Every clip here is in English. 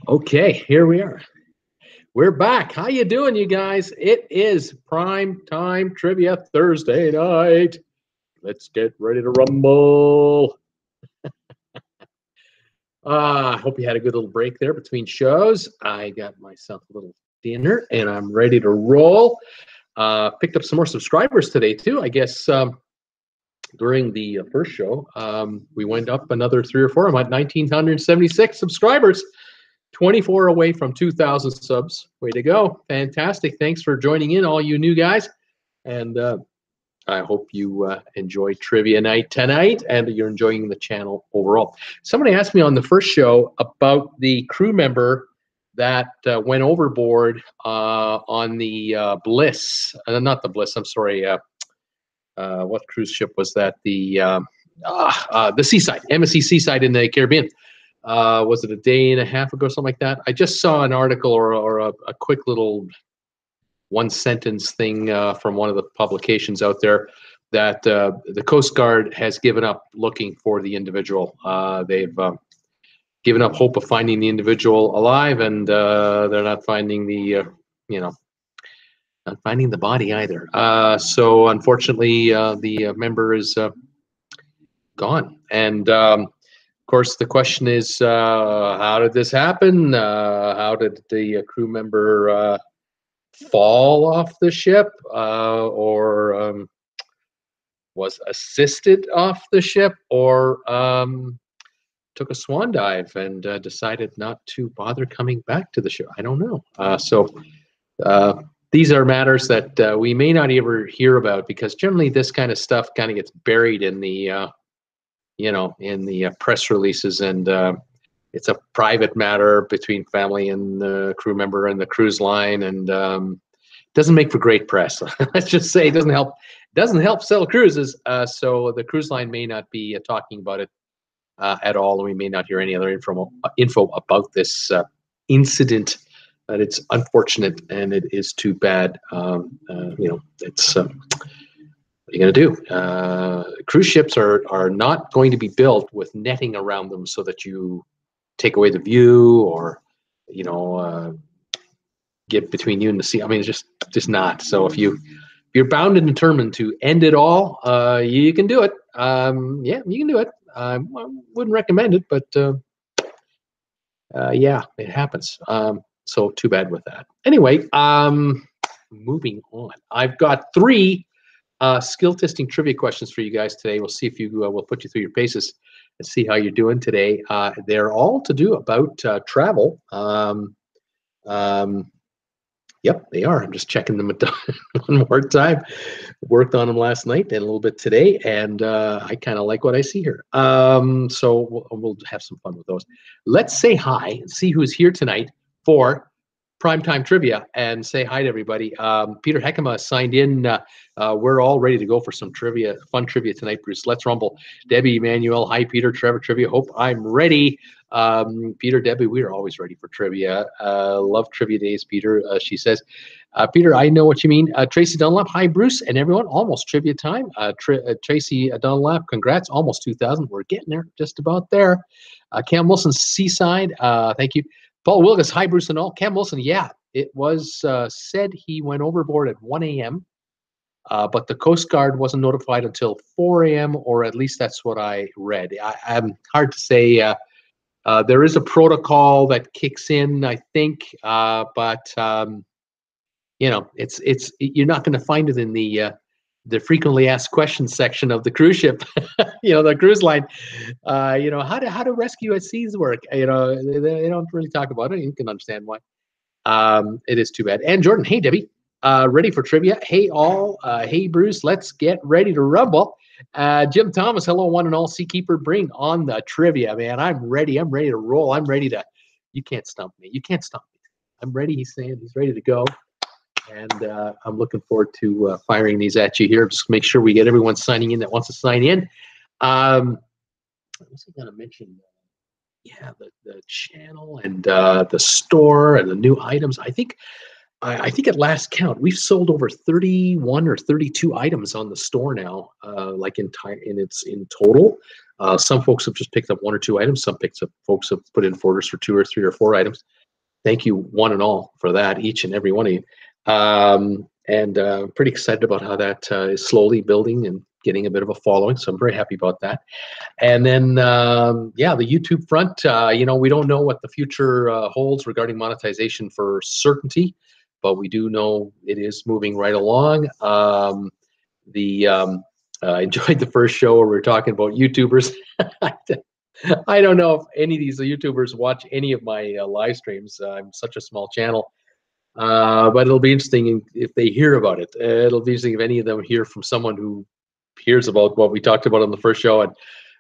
Okay, here we are. We're back. How you doing, you guys? It is prime time trivia Thursday night. Let's get ready to rumble. I hope you had a good little break there between shows. I got myself a little dinner, and I'm ready to roll. Picked up some more subscribers today, too. I guess during the first show, we went up another 3 or 4. I'm at 1,976 subscribers. 24 away from 2,000 subs. Way to go. Fantastic. Thanks for joining in, all you new guys. And I hope you enjoyed trivia night tonight and you're enjoying the channel overall. Somebody asked me on the first show about the crew member that went overboard on the Bliss. Not the Bliss, I'm sorry. What cruise ship was that? The Seaside, MSC Seaside in the Caribbean. Was it a day and a half ago, something like that? I just saw an article or a quick little one-sentence thing from one of the publications out there that the Coast Guard has given up looking for the individual. They've given up hope of finding the individual alive, and they're not finding the, not finding the body either. So unfortunately, the member is gone. And of course, the question is, how did this happen? How did the crew member fall off the ship or was assisted off the ship or took a swan dive and decided not to bother coming back to the ship? I don't know. So these are matters that we may not ever hear about because generally this kind of stuff kind of gets buried in the in the press releases, and it's a private matter between family and the crew member and the cruise line, and doesn't make for great press. Let's just say it doesn't help sell cruises. So the cruise line may not be talking about it at all, and we may not hear any other info about this incident. But it's unfortunate, and it is too bad. It's. What are you going to do? Cruise ships are not going to be built with netting around them so that you take away the view or, get between you and the sea. I mean, it's just not. So if you're bound and determined to end it all, you can do it. Yeah, you can do it. I wouldn't recommend it, but yeah, it happens. So too bad with that. Anyway, moving on. I've got 3 skill testing trivia questions for you guys today. We'll see if we'll put you through your paces and see how you're doing today. They're all to do about travel. Yep, they are. I'm just checking them one more time. Worked on them last night and a little bit today, and I kind of like what I see here. So we'll have some fun with those. Let's say hi and see who's here tonight for Primetime Trivia and say hi to everybody. Peter Heckema signed in. We're all ready to go for some trivia, fun trivia tonight, Bruce. Let's rumble. Debbie, Emmanuel, hi, Peter, Trevor, trivia. Hope I'm ready. Peter, Debbie, we are always ready for trivia. Love trivia days, Peter. She says, Peter, I know what you mean. Tracy Dunlap, hi, Bruce, and everyone. Almost trivia time. Tracy Dunlap, congrats. Almost 2,000. We're getting there, just about there. Cam Wilson, Seaside, thank you. Paul Wilgus, hi, Bruce and all. Cam Wilson, yeah, it was said he went overboard at 1 a.m., but the Coast Guard wasn't notified until 4 a.m., or at least that's what I read. I'm hard to say. There is a protocol that kicks in, I think, but it's you're not going to find it in the frequently asked questions section of the cruise ship, the cruise line. How to rescue at seas work. They don't really talk about it. You can understand why. It is too bad. And Jordan, hey Debbie, ready for trivia? Hey all, hey Bruce, let's get ready to rumble. Jim Thomas, hello one and all. Seakeeper, bring on the trivia, man. I'm ready. I'm ready to roll. I'm ready to. You can't stump me. You can't stump me. I'm ready. He's saying he's ready to go. And I'm looking forward to firing these at you here. Just make sure we get everyone signing in that wants to sign in. I was going to mention, the channel and the store and the new items. I think I think at last count, we've sold over 31 or 32 items on the store now, like in total. Some folks have just picked up 1 or 2 items. Some folks have put in orders for 2 or 3 or 4 items. Thank you, one and all, for that, each and every one of you. Pretty excited about how that is slowly building and getting a bit of a following. So I'm very happy about that. And then, yeah, the YouTube front, we don't know what the future holds regarding monetization for certainty, but we do know it is moving right along. I enjoyed the first show where we were talking about YouTubers. I don't know if any of these YouTubers watch any of my live streams. I'm such a small channel. But it'll be interesting if they hear about it. It'll be interesting if any of them hear from someone who hears about what we talked about on the first show and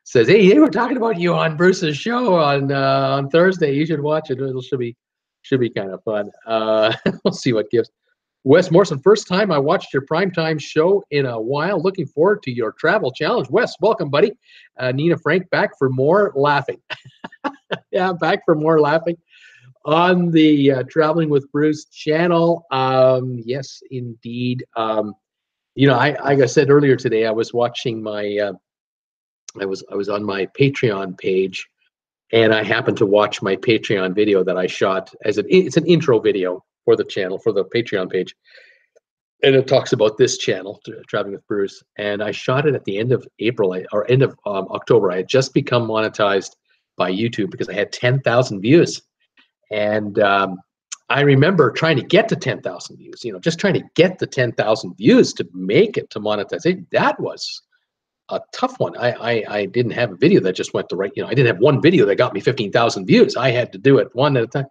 says, "Hey, they were talking about you on Bruce's show on Thursday. You should watch it. It should be kind of fun." We'll see what gives. Wes Morrison, first time I watched your primetime show in a while. Looking forward to your travel challenge. Wes, welcome, buddy. Nina Frank, back for more laughing. Yeah, back for more laughing on the Traveling with Bruce channel. Yes, indeed. Like I said earlier today, I was watching my, I was on my Patreon page, and I happened to watch my Patreon video that I shot it's an intro video for the channel, for the Patreon page. And it talks about this channel, Traveling with Bruce. And I shot it at the end of April or end of October. I had just become monetized by YouTube because I had 10,000 views. And I remember trying to get to 10,000 views, just trying to get the 10,000 views to make it to monetization. That was a tough one. I didn't have a video that just went to right. I didn't have one video that got me 15,000 views. I had to do it one at a time.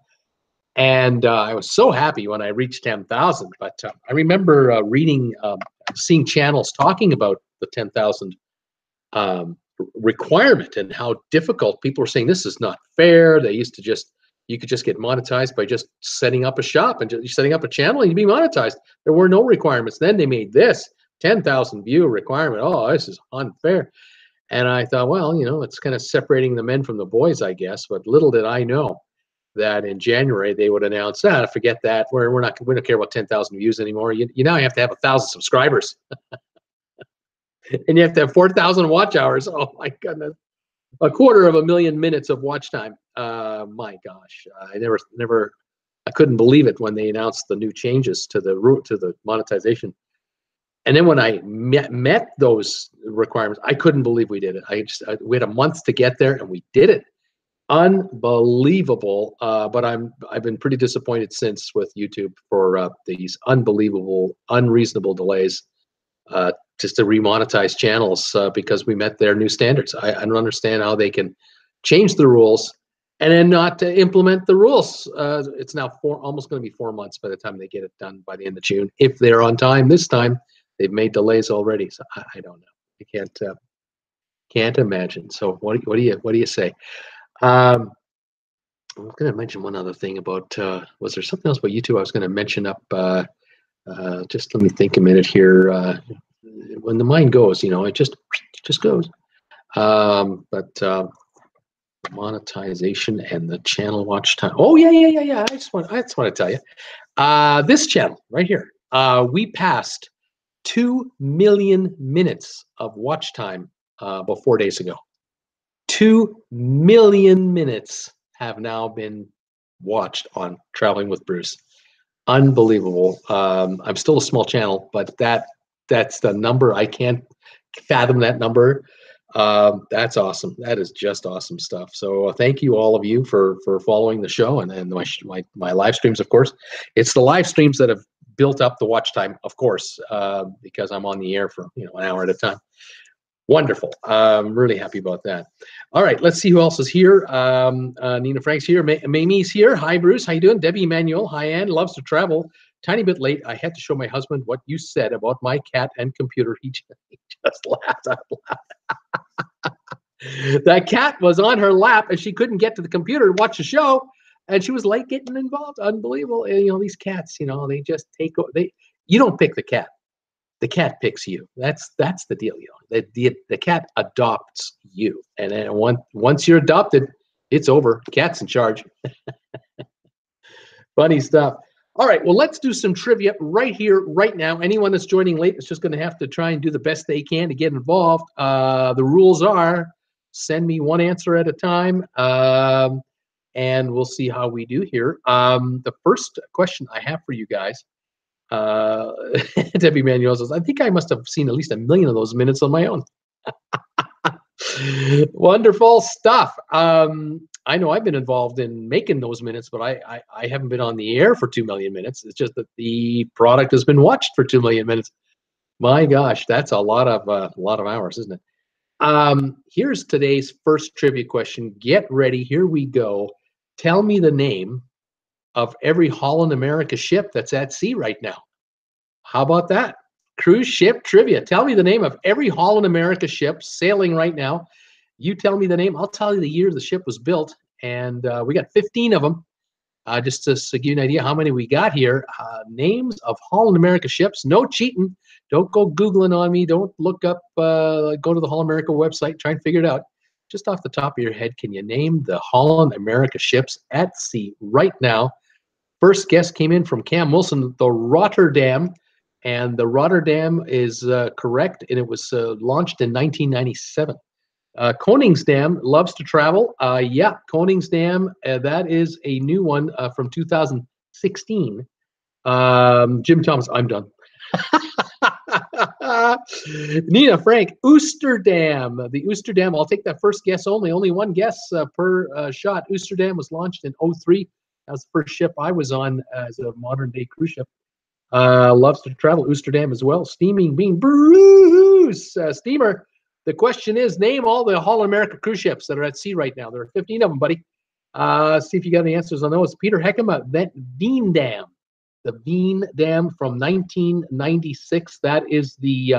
And I was so happy when I reached 10,000. But I remember seeing channels talking about the 10,000 requirement and how difficult people were saying this is not fair. They used to you could just get monetized by just setting up a shop and just setting up a channel and you'd be monetized. There were no requirements. Then they made this 10,000 view requirement. Oh, this is unfair. And I thought, well, it's kind of separating the men from the boys, I guess. But little did I know that in January they would announce, forget that. We don't care about 10,000 views anymore. You now have to have 1,000 subscribers, and you have to have 4,000 watch hours. Oh my goodness, 250,000 minutes of watch time. My gosh, I couldn't believe it when they announced the new changes to the monetization. And then when I met those requirements, I couldn't believe we did it. We had a month to get there, and we did it. Unbelievable. But I've been pretty disappointed since with YouTube for these unbelievable, unreasonable delays just to remonetize channels because we met their new standards. I don't understand how they can change the rules and then not implement the rules. It's now almost going to be 4 months by the time they get it done by the end of June. If they're on time this time, they've made delays already. So I don't know. I can't imagine. So what do you say? I'm going to mention one other thing about, was there something else about YouTube I was going to mention up? Just let me think a minute here. When the mind goes, it just goes. But monetization and the channel watch time. Oh, yeah. I just want to tell you, this channel right here, we passed 2 million minutes of watch time about 4 days ago. 2 million minutes have now been watched on Traveling with Bruce. Unbelievable. I'm still a small channel, but that's the number. I can't fathom that number. That's awesome. That is just awesome stuff. So thank you, all of you, for following the show and my live streams, of course. It's the live streams that have built up the watch time, of course, because I'm on the air for an hour at a time. Wonderful. I'm really happy about that. All right, let's see who else is here. Nina Frank's here. Mamie's here. Hi, Bruce. How you doing? Debbie Emanuel. Hi, Ann. Loves to travel. Tiny bit late. I had to show my husband what you said about my cat and computer. He just laughed out loud. That cat was on her lap and she couldn't get to the computer to watch the show, and she was late getting involved. Unbelievable. And, these cats, they just take. You don't pick the cat. The cat picks you. That's the deal. The cat adopts you, and then once you're adopted, it's over. Cat's in charge. Funny stuff. All right, well, let's do some trivia right here, right now. Anyone that's joining late is just going to have to try and do the best they can to get involved. The rules are send me one answer at a time, and we'll see how we do here. The first question I have for you guys, Debbie Manuel says, I think I must have seen at least 1 million of those minutes on my own. Wonderful stuff. I know I've been involved in making those minutes, but I haven't been on the air for 2 million minutes. It's just that the product has been watched for 2 million minutes. My gosh, that's a lot of hours, isn't it? Here's today's first trivia question. Get ready. Here we go. Tell me the name of every Holland America ship that's at sea right now. How about that? Cruise ship trivia. Tell me the name of every Holland America ship sailing right now. You tell me the name. I'll tell you the year the ship was built. And we got 15 of them. Just to give you an idea how many we got here. Names of Holland America ships. No cheating. Don't go Googling on me. Don't look up, go to the Holland America website. Try and figure it out. Just off the top of your head, can you name the Holland America ships at sea right now? First guess came in from Cam Wilson, the Rotterdam. And the Rotterdam is correct, and it was launched in 1997. Koningsdam loves to travel. Yeah, Koningsdam, that is a new one from 2016. Jim Thomas, I'm done. Nina Frank, Oosterdam. The Oosterdam, I'll take that first guess only. Only one guess per shot. Oosterdam was launched in 2003. That was the first ship I was on as a modern-day cruise ship. Loves to travel. Oosterdam as well. Steaming Bean. Bruce Steamer. The question is, name all the Holland America cruise ships that are at sea right now. There are 15 of them, buddy. See if you got any answers on those. Peter Heckema, Veendam. The Veendam from 1996. That is the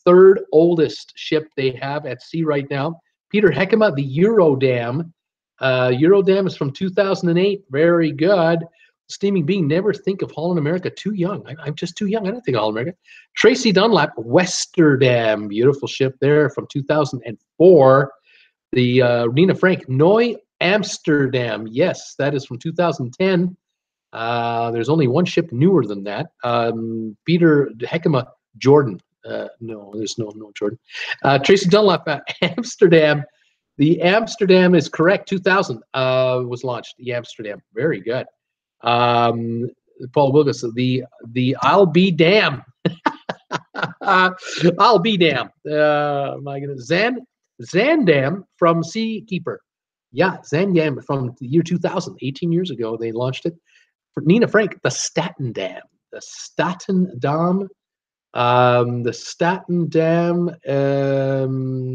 third oldest ship they have at sea right now. Peter Heckema, the Eurodam. Eurodam is from 2008. Very good. Steaming Bean, never think of Holland America too young. I'm just too young. I don't think of Holland America. Tracy Dunlap, Westerdam, beautiful ship there from 2004. The Nina Frank, Noy Amsterdam. Yes, that is from 2010. There's only one ship newer than that. Peter Heckema, Jordan. No, there's no Jordan. Tracy Dunlap, Amsterdam. The Amsterdam is correct. 2000 was launched. The Amsterdam. Very good. Paul Wilgus, the I'll Be Damn. I'll Be Damn. My goodness. Zandam from Seakeeper. Yeah, Zandam from the year 2000, 18 years ago, they launched it. For Nina Frank, the Staten Dam. The Staten Dam. The Staten Dam.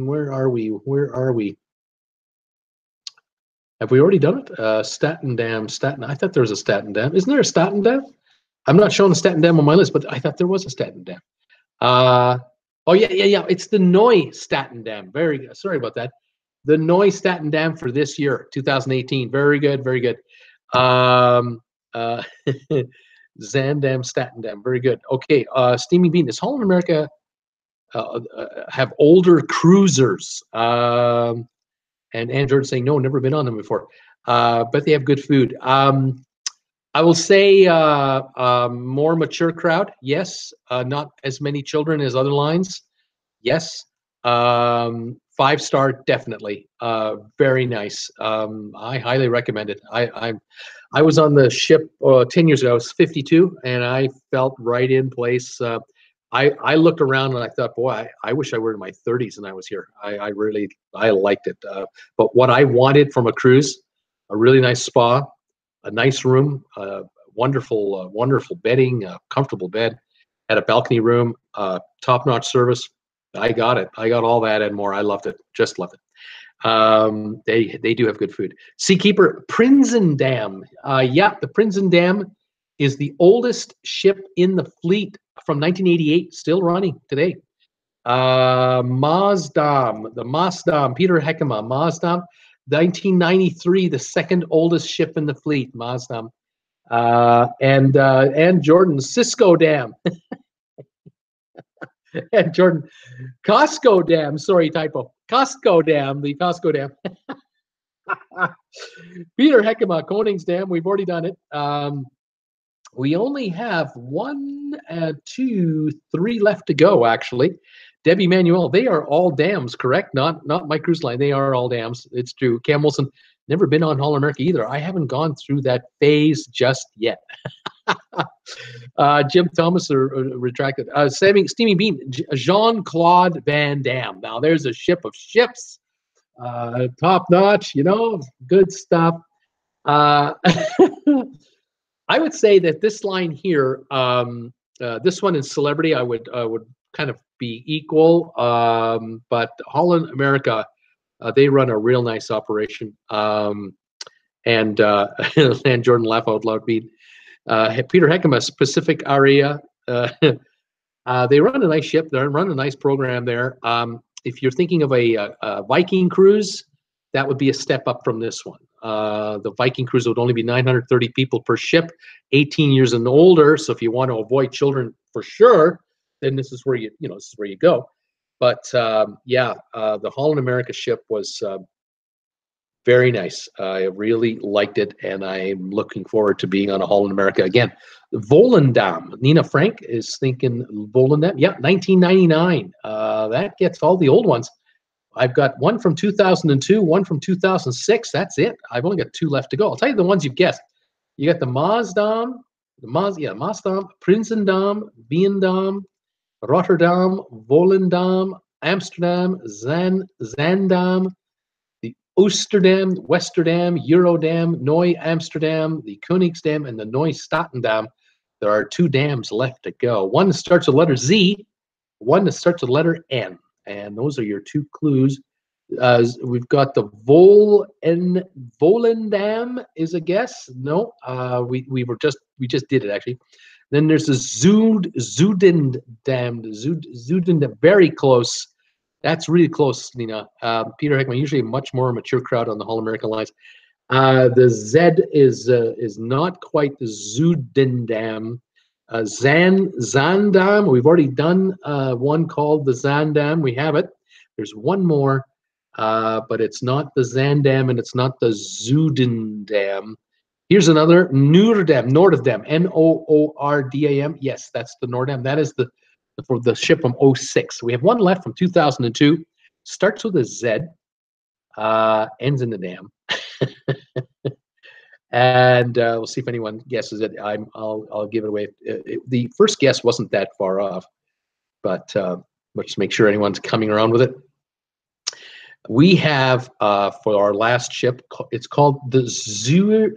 Where are we? Where are we? Have we already done it? Staten Dam, Staten. I thought there was a Staten Dam. Isn't there a Staten Dam? I'm not showing a Staten Dam on my list, but I thought there was a Staten Dam. Oh, yeah. It's the Noy Staten Dam. Very good. Sorry about that. The Noy Staten Dam for this year, 2018. Very good, very good. Zandam, Staten Dam. Very good. Okay, Steaming Bean. Does Holland America have older cruisers? And Jordan saying, no, never been on them before. But they have good food. I will say more mature crowd. Yes. Not as many children as other lines. Yes. 5-star, definitely. Very nice. I highly recommend it. I was on the ship 10 years ago. I was 52, and I felt right in place. I looked around and I thought, boy, I wish I were in my 30s and I was here. I liked it. But what I wanted from a cruise, a really nice spa, a nice room, wonderful bedding, comfortable bed, had a balcony room, top-notch service. I got it. I got all that and more. I loved it. Just loved it. They do have good food. Seakeeper, Prinsendam. Yeah, the Prinsendam is the oldest ship in the fleet from 1988, still running today. Maasdam, the Maasdam, Peter Heckema, Maasdam, 1993, the second oldest ship in the fleet, Maasdam. And Jordan, Cisco Dam. And Jordan, Costco Dam, sorry, typo. Costco Dam, the Costco Dam. Peter Heckema, Koningsdam, we've already done it. We only have 1, 2, 3 left to go, actually. Debbie Manuel, they are all dams, correct? Not my cruise line. They are all dams. It's true. Cam Wilson, never been on Holland America either. I haven't gone through that phase just yet. Jim Thomas retracted. Steamy Bean, Jean-Claude Van Damme. Now there's a ship of ships. Top notch, good stuff. I would say that this line here, this one in celebrity, I would kind of be equal. But Holland America, they run a real nice operation. And Jordan laugh out loud. Peter Heckema, Pacific area. They run a nice ship. They run a nice program there. If you're thinking of a Viking cruise, that would be a step up from this one. The Viking cruise would only be 930 people per ship, 18 years and older. So if you want to avoid children for sure, then this is where you go. But the Holland America ship was very nice. I really liked it, and I'm looking forward to being on a Holland America again. Volendam. Nina Frank is thinking Volendam. Yeah, 1999. That gets all the old ones. I've got one from 2002, one from 2006. That's it. I've only got 2 left to go. I'll tell you the ones you've guessed. You got the Maasdam, Maasdam, Prinsendam, Veendam, Rotterdam, Volendam, Amsterdam, Zandam, the Oosterdam, Westerdam, Eurodam, Neu Amsterdam, the Koningsdam, and the Neustatendam. There are 2 dams left to go. One that starts with the letter Z, one that starts with the letter N. And those are your 2 clues. We've got the Volendam is a guess. No, we just did it actually. Then there's the Zudendam. Zudendam, very close. That's really close, Nina. Peter Heckman, usually a much more mature crowd on the Holland American lines. The Z is not quite the Zudendam. Zandam, we've already done one called the Zandam. We have it. There's one more, but it's not the Zandam and it's not the Zudendam. Here's another, Noordam, N-O-O-R-D-A-M. Yes, that's the Noordam. That is for the ship from 06. We have one left from 2002. Starts with a Z, ends in the dam. And we'll see if anyone guesses it. I'll give it away. The first guess wasn't that far off, but let's make sure anyone's coming around with it. We have for our last ship, it's called the Zuider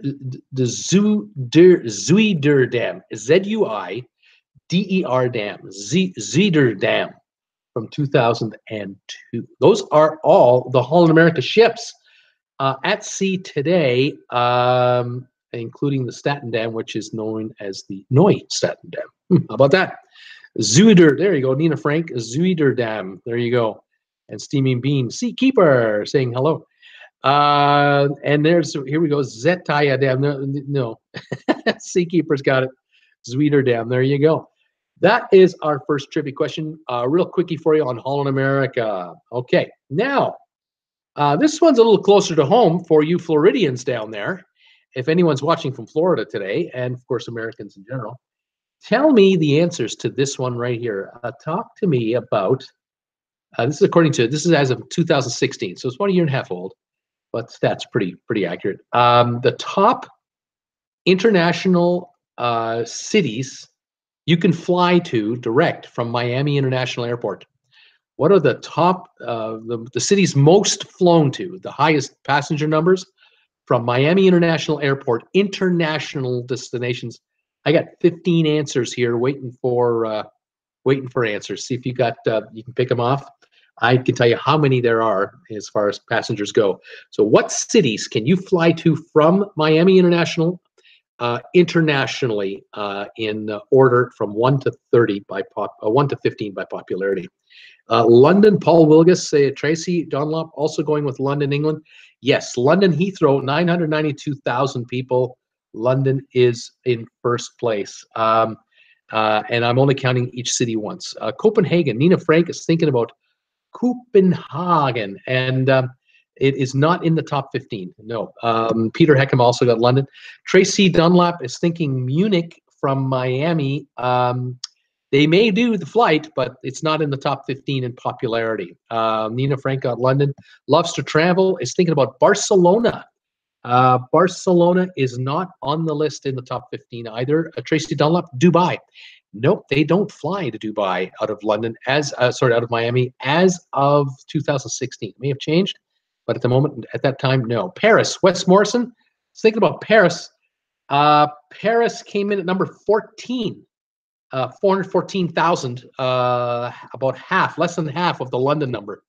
Dam, Z-U-I-D-E-R Dam, Zuider Dam from 2002. Those are all the Holland America ships at sea today, including the Staten Dam, which is known as the Neustaten Dam. How about that? Zuider, there you go. Nina Frank, Zuider Dam. There you go. And Steaming Bean, Seakeeper, saying hello. And here we go. Zetaya Dam. No. Seakeeper's got it. Zuider Dam. There you go. That is our first trivia question. Real quickie for you on Holland America. Okay. Now, this one's a little closer to home for you Floridians down there. If anyone's watching from Florida today, and of course Americans in general, tell me the answers to this one right here. Talk to me about, this is as of 2016, so it's about 1.5 years old, but that's pretty accurate. The top international cities you can fly to direct from Miami International Airport. What are the top, the cities most flown to, the highest passenger numbers from Miami International Airport, international destinations? I got 15 answers here waiting for answers. See if you got, you can pick them off. I can tell you how many there are as far as passengers go. So what cities can you fly to from Miami International internationally in order from 1 to 30 by 1 to 15 by popularity? London, Paul Wilgus, Tracy Dunlop, also going with London, England. Yes, London Heathrow, 992,000 people. London is in first place. And I'm only counting each city once. Copenhagen, Nina Frank is thinking about Copenhagen, and it is not in the top 15. No. Peter Heckham also got London. Tracy Dunlap is thinking Munich, from Miami. They may do the flight, but it's not in the top 15 in popularity. Nina Frank got London. Loves to travel. Is thinking about Barcelona. Barcelona is not on the list in the top 15 either. Tracy Dunlop, Dubai. Nope, they don't fly to Dubai out of London out of Miami as of 2016. It may have changed, but at the moment, at that time, no. Paris, Wes Morrison. Thinking about Paris. Paris came in at number 14. 414,000, about half, less than half of the London number.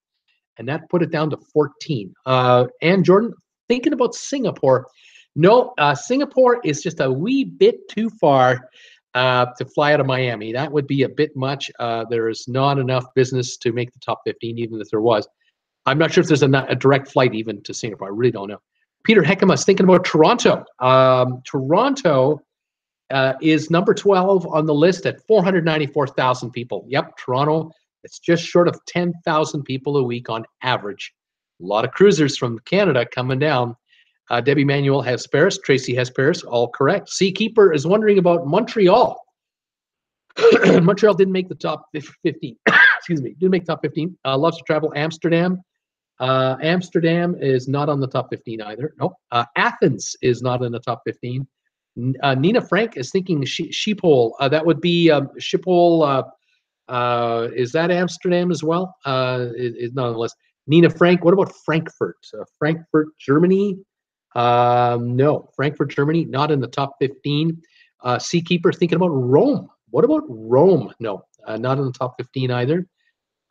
And that put it down to 14. And Jordan, thinking about Singapore. No, Singapore is just a wee bit too far to fly out of Miami. That would be a bit much. There is not enough business to make the top 15, even if there was. I'm not sure if there's a direct flight even to Singapore. I really don't know. Peter Heckema is thinking about Toronto. Toronto is number 12 on the list at 494,000 people. Yep, Toronto, it's just short of 10,000 people a week on average. A lot of cruisers from Canada coming down. Debbie Manuel has Paris. Tracy has Paris. All correct. Seakeeper is wondering about Montreal. Montreal didn't make the top 15. Excuse me, didn't make top 15. Loves to travel. Amsterdam. Amsterdam is not on the top 15 either. Nope. Athens is not in the top 15. Nina Frank is thinking Schiphol. That would be Schiphol. Is that Amsterdam as well? Is not on the list. Nina Frank. What about Frankfurt? Frankfurt, Germany. No, Frankfurt, Germany, not in the top 15. Seakeeper thinking about Rome. What about Rome? No, not in the top 15 either.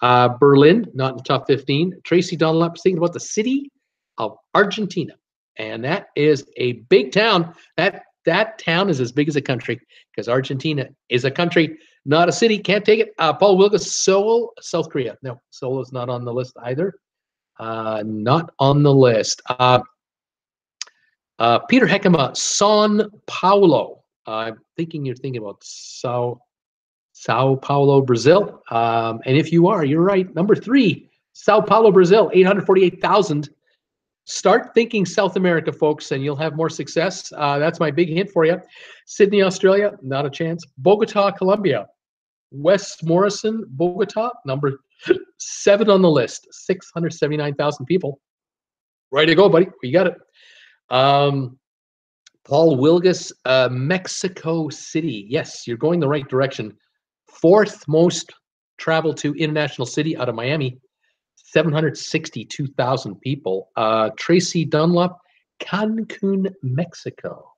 Berlin, not in the top 15. Tracy Dunlop is thinking about the city of Argentina. And that is a big town. That town is as big as a country because Argentina is a country, not a city. Can't take it. Paul Wilgus, Seoul, South Korea. No, Seoul is not on the list either. Not on the list. Peter Heckema, São Paulo. I'm thinking you're thinking about Sao Paulo, Brazil. And if you are, you're right. Number 3, Sao Paulo, Brazil, 848,000. Start thinking South America, folks, and you'll have more success. That's my big hint for you. Sydney, Australia, not a chance. Bogota, Colombia. Wes Morrison, Bogota, number 7 on the list, 679,000 people. Ready to go, buddy. You got it. Paul Wilgus, Mexico City. Yes, you're going the right direction. 4th most traveled to international city out of Miami. 762,000 people. Tracy Dunlop, Cancun, Mexico.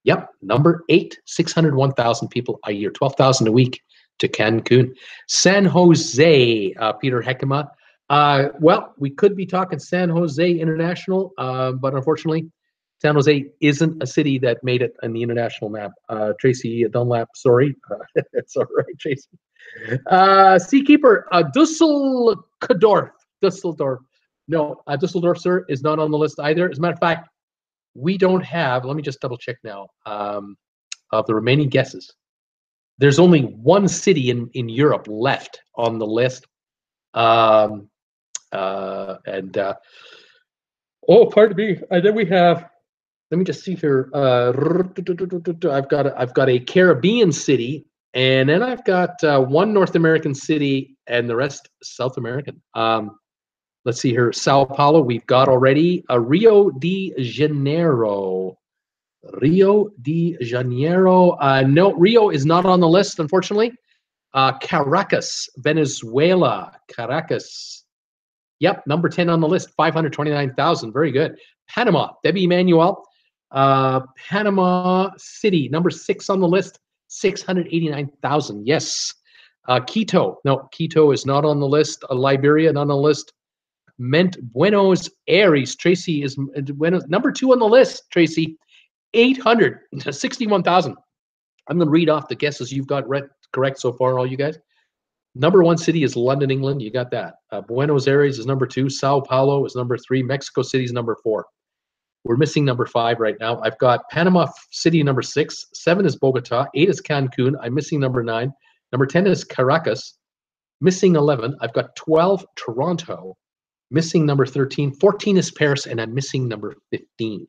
Yep, number 8, 601,000 people a year, 12,000 a week to Cancun. San Jose, Peter Heckema. Well, we could be talking San Jose International, but unfortunately, San Jose isn't a city that made it on the international map. Tracy Dunlap, sorry. It's all right, Tracy. Seakeeper, Dusseldorf. No, Dusseldorf, sir, is not on the list either. As a matter of fact, we don't have, let me just double check now, of the remaining guesses. There's only one city in Europe left on the list. Oh, pardon me. And then we have, let me just see here. I've got a Caribbean city, and then I've got one North American city, and the rest South American. Let's see here. Sao Paulo, we've got already. Rio de Janeiro. Rio de Janeiro. No, Rio is not on the list, unfortunately. Caracas, Venezuela. Caracas. Yep, number 10 on the list, 529,000. Very good. Panama, Debbie Emanuel. Panama City, number 6 on the list, 689,000. Yes. Quito. No, Quito is not on the list. Liberia, not on the list. Buenos Aires. Tracy is number 2 on the list, Tracy. 861,000. I'm going to read off the guesses you've got correct so far, all you guys. Number 1 city is London, England. You got that. Buenos Aires is number 2. Sao Paulo is number 3. Mexico City is number 4. We're missing number 5 right now. I've got Panama City, number 6. 7 is Bogota. 8 is Cancun. I'm missing number 9. Number 10 is Caracas. Missing 11. I've got 12, Toronto. Missing number 13. 14 is Paris, and I'm missing number 15.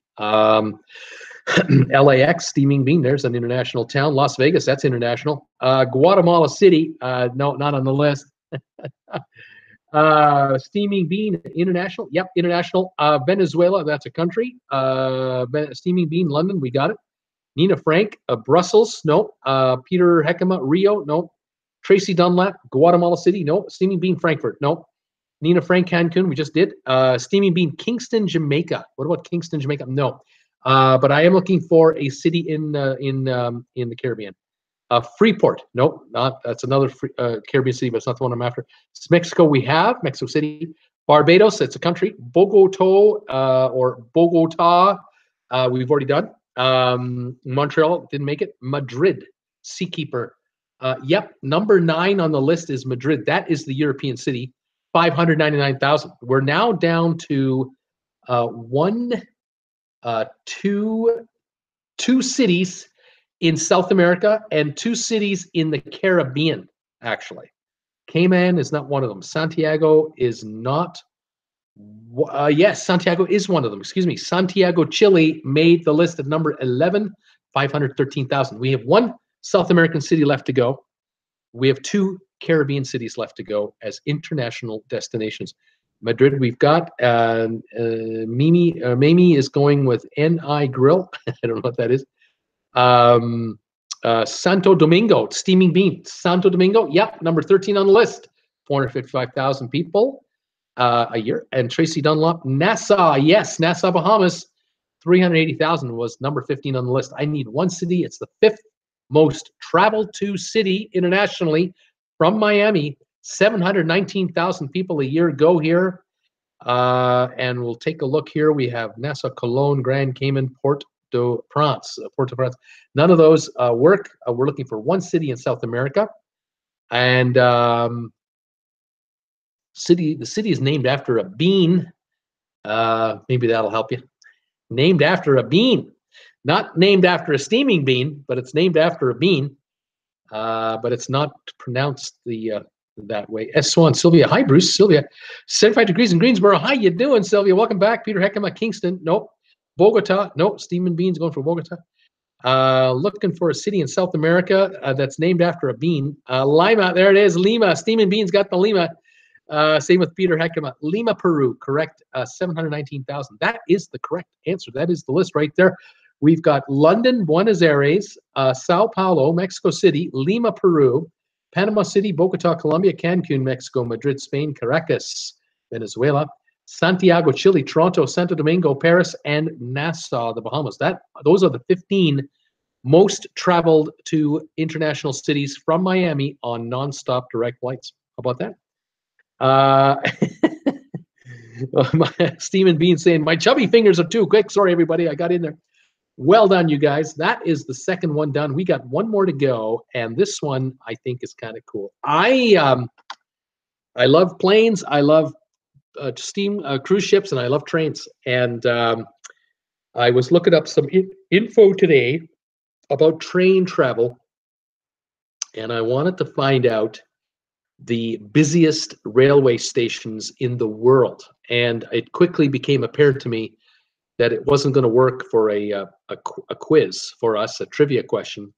LAX, Steaming Bean, there's an international town. Las Vegas, that's international. Guatemala City, no, not on the list. Steaming Bean, international. Yep, international. Venezuela, that's a country. Steaming Bean, London, we got it. Nina Frank, Brussels, no. Peter Heckema, Rio, no. Tracy Dunlap, Guatemala City, no. Steaming Bean, Frankfurt, no. Nina Frank, Cancun, we just did. Steaming Bean, Kingston, Jamaica. What about Kingston, Jamaica? No. But I am looking for a city in the Caribbean. Freeport, nope, not. That's another Caribbean city, but it's not the one I'm after. It's Mexico. We have Mexico City. Barbados, it's a country. Bogota or Bogota, we've already done. Montreal didn't make it. Madrid, Seakeeper. Yep, number 9 on the list is Madrid. That is the European city. 599,000. We're now down to two cities in South America and 2 cities in the Caribbean, actually. Cayman is not one of them. Santiago is not. Yes, Santiago is one of them. Excuse me. Santiago, Chile made the list at number 11, 513,000. We have 1 South American city left to go. We have 2 Caribbean cities left to go as international destinations. Madrid, we've got. Mimi is going with NI Grill. I don't know what that is. Santo Domingo, Steaming Bean. Santo Domingo, yep, number 13 on the list. 455,000 people a year. And Tracy Dunlop, Nassau, yes, Nassau, Bahamas. 380,000 was number 15 on the list. I need 1 city. It's the 5th most traveled to city internationally from Miami. 719,000 people a year go here. And we'll take a look here. We have Nassau, Cologne, Grand Cayman, Port-au-Prince. None of those work. We're looking for 1 city in South America. And the city is named after a bean. Maybe that'll help you. Named after a bean. Not named after a steaming bean, but it's named after a bean. But it's not pronounced that way. S1, Sylvia. Hi, Bruce. Sylvia. 75 degrees in Greensboro. How you doing, Sylvia? Welcome back. Peter Heckema, Kingston. Nope. Bogota. Nope. Steaming Beans going for Bogota. Looking for a city in South America that's named after a bean. Lima. There it is. Lima. Steaming Beans got the Lima. Same with Peter Heckema. Lima, Peru. Correct. 719,000. That is the correct answer. That is the list right there. We've got London, Buenos Aires, Sao Paulo, Mexico City, Lima, Peru, Panama City, Bogota, Colombia, Cancun, Mexico, Madrid, Spain, Caracas, Venezuela, Santiago, Chile, Toronto, Santo Domingo, Paris, and Nassau, the Bahamas. Those are the 15 most traveled to international cities from Miami on nonstop direct flights. How about that? Steam and Bean saying, my chubby fingers are too quick. Sorry, everybody. I got in there. Well done, you guys. That is the second one done. We got 1 more to go, and this one I think is kind of cool. I love planes. I love steam cruise ships, and I love trains. And I was looking up some info today about train travel, and I wanted to find out the busiest railway stations in the world. And it quickly became apparent to me that it wasn't going to work for a quiz for us, a trivia question.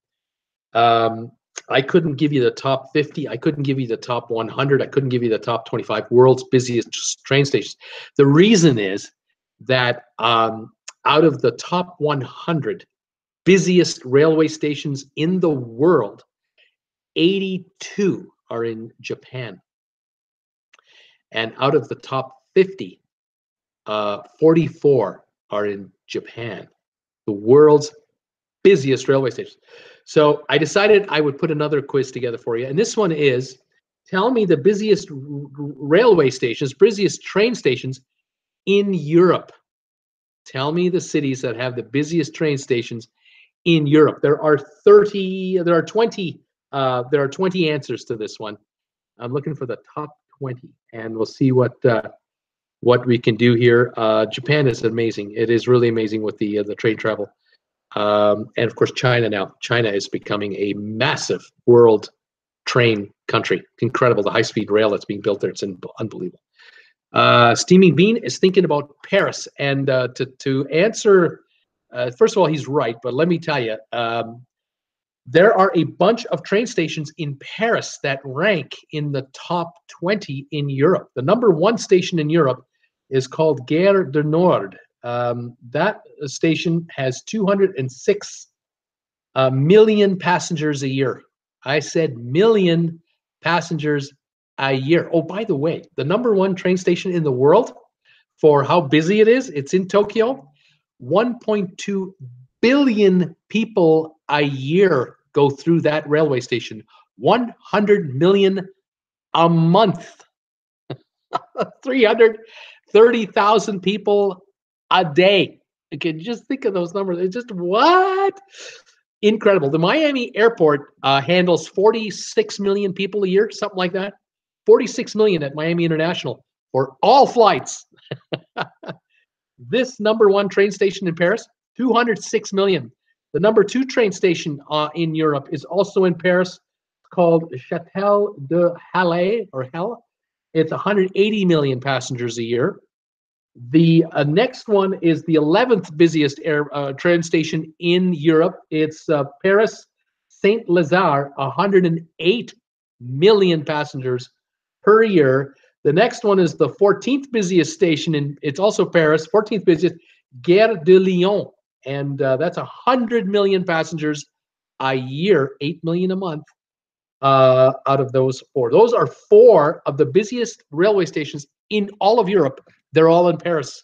I couldn't give you the top 50. I couldn't give you the top 100. I couldn't give you the top 25 world's busiest train stations. The reason is that out of the top 100 busiest railway stations in the world, 82 are in Japan. And out of the top 50, 44 are in Japan, the world's busiest railway stations. So I decided I would put another quiz together for you. And this one is, tell me the busiest railway stations, busiest train stations in Europe. Tell me the cities that have the busiest train stations in Europe. There are 20 answers to this one. I'm looking for the top 20, and we'll see what we can do here. Japan is amazing. It is really amazing with the train travel. And of course, China now. China is becoming a massive world train country. Incredible, the high-speed rail that's being built there. It's unbelievable. Steaming Bean is thinking about Paris. And to answer first of all, he's right, but let me tell you, there are a bunch of train stations in Paris that rank in the top 20 in Europe. The number one station in Europe is called Gare du Nord. That station has 206 million passengers a year. I said million passengers a year. Oh, by the way, the number one train station in the world for how busy it is, it's in Tokyo. 1.2 billion people a year go through that railway station. 100 million a month. 330,000 people a day. You can just think of those numbers. It's just what? Incredible. The Miami airport handles 46 million people a year, something like that. 46 million at Miami International for all flights. This number one train station in Paris, 206 million. The number two train station in Europe is also in Paris, called Châtel de Halle, or Hell. It's 180 million passengers a year. The next one is the 11th busiest train station in Europe. It's Paris Saint-Lazare, 108 million passengers per year. The next one is the 14th busiest station, and it's also Paris, 14th busiest, Gare de Lyon, and that's 100 million passengers a year, 8 million a month out of those four. Those are four of the busiest railway stations in all of Europe. They're all in Paris.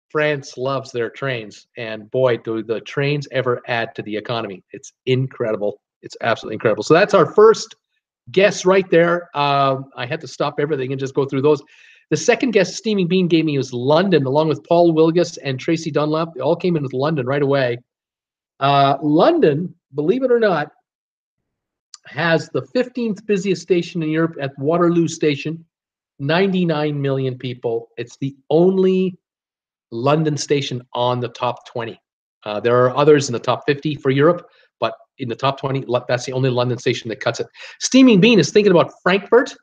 France loves their trains, and boy, do the trains ever add to the economy. It's incredible. It's absolutely incredible. So that's our first guess right there. I had to stop everything and just go through those. The second guess Steaming Bean gave me was London, along with Paul Wilgus and Tracy Dunlap. They all came in with London right away. London, believe it or not, has the 15th busiest station in Europe at Waterloo Station, 99 million people. It's the only London station on the top 20. There are others in the top 50 for Europe, but in the top 20, that's the only London station that cuts it. Steaming Bean is thinking about Frankfurt.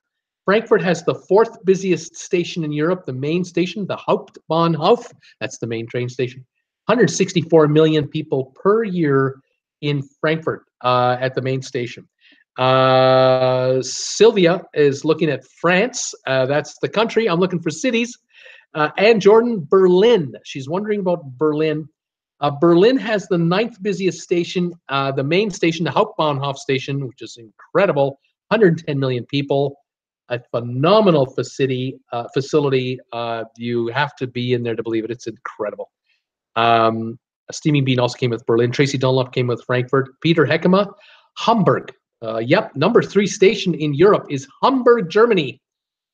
Frankfurt has the fourth busiest station in Europe, the main station, the Hauptbahnhof. That's the main train station. 164 million people per year in Frankfurt at the main station. Sylvia is looking at France. That's the country. I'm looking for cities. And Jordan, Berlin. She's wondering about Berlin. Berlin has the 9th busiest station, the main station, the Hauptbahnhof station, which is incredible. 110 million people. A phenomenal facility. You have to be in there to believe it. It's incredible. Steaming Bean also came with Berlin. Tracy Dunlop came with Frankfurt. Peter Heckema, Hamburg. Yep, number 3 station in Europe is Hamburg, Germany.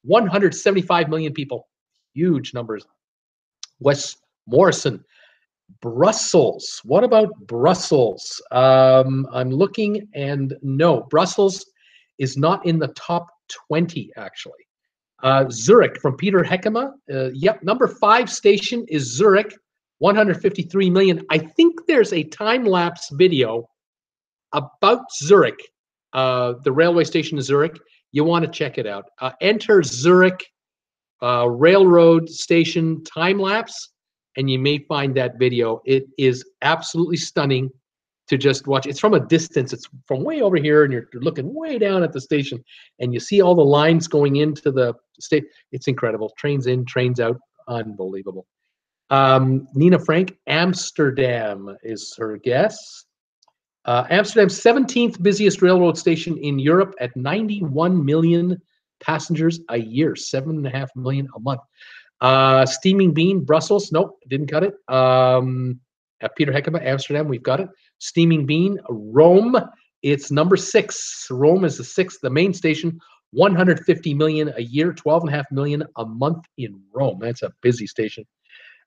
175 million people. Huge numbers. Wes Morrison, Brussels. What about Brussels? I'm looking, and no, Brussels is not in the top 20, actually. Zurich from Peter Heckema. Yep, number 5 station is Zurich. 153 million. I think there's a time-lapse video about Zurich, the railway station in Zurich. You want to check it out. Enter Zurich railroad station time-lapse, and you may find that video. It is absolutely stunning to just watch. It's from a distance. It's from way over here, and you're looking way down at the station, and you see all the lines going into the state. It's incredible. Trains in, trains out. Unbelievable. Nina Frank, Amsterdam is her guess. Amsterdam's 17th busiest railroad station in Europe at 91 million passengers a year, 7.5 million a month. Steaming Bean, Brussels, nope, didn't cut it. Peter Heckema, Amsterdam, we've got it. Steaming Bean, Rome, it's number 6. Rome is the 6th, the main station, 150 million a year, 12.5 million a month in Rome. That's a busy station.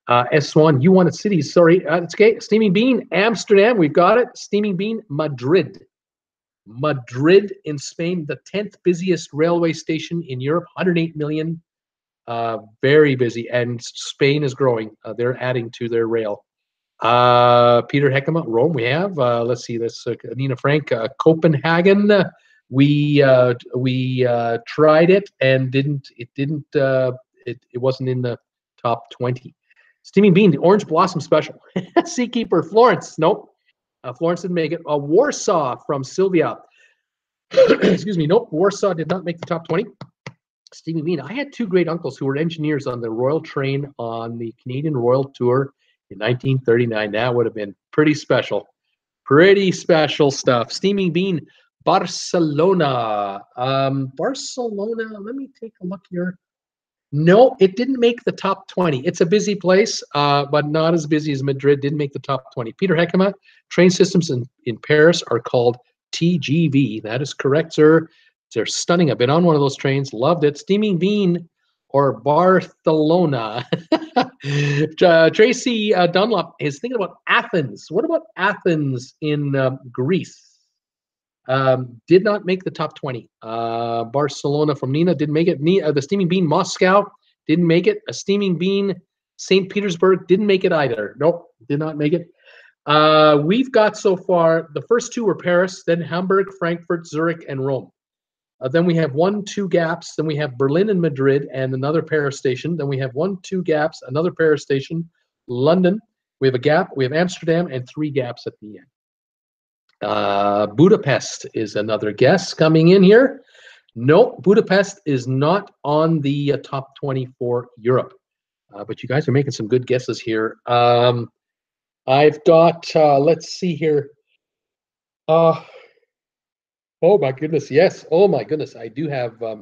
S1, you wanted cities, sorry, it's okay. Steaming Bean, Amsterdam, we've got it. Steaming Bean, Madrid. Madrid in Spain, the 10th busiest railway station in Europe, 108 million, very busy, and Spain is growing. They're adding to their rail. Peter Heckema, Rome, we have. Let's see this. Nina Frank, Copenhagen. We tried it and it wasn't in the top 20. Steaming Bean, the Orange Blossom Special. Seakeeper, Florence. Nope. Florence didn't make it. Warsaw from Sylvia. Excuse me. Nope. Warsaw did not make the top 20. Steaming Bean. I had two great uncles who were engineers on the Royal Train on the Canadian Royal Tour in 1939. That would have been pretty special. Pretty special stuff. Steaming Bean, Barcelona. Barcelona, let me take a look here. No, it didn't make the top 20. It's a busy place, but not as busy as Madrid. Didn't make the top 20. Peter Heckema, train systems in Paris are called TGV. That is correct, sir. They're stunning. I've been on one of those trains. Loved it. Steaming Bean or Barcelona. Tracy Dunlop is thinking about Athens. What about Athens in Greece? Did not make the top 20. Barcelona from Nina didn't make it. The Steaming Bean Moscow didn't make it. A Steaming Bean St. Petersburg didn't make it either. Nope, did not make it. We've got so far, the first two were Paris, then Hamburg, Frankfurt, Zurich, and Rome. Then we have 1-2 gaps. Then we have Berlin and Madrid and another Paris station. Then we have 1-2 gaps, another Paris station, London. We have a gap. We have Amsterdam and 3 gaps at the end. Budapest is another guess coming in here. No, Budapest is not on the top 20 for Europe. But you guys are making some good guesses here. I've got, let's see here. Oh my goodness, yes. Oh my goodness, I do have, I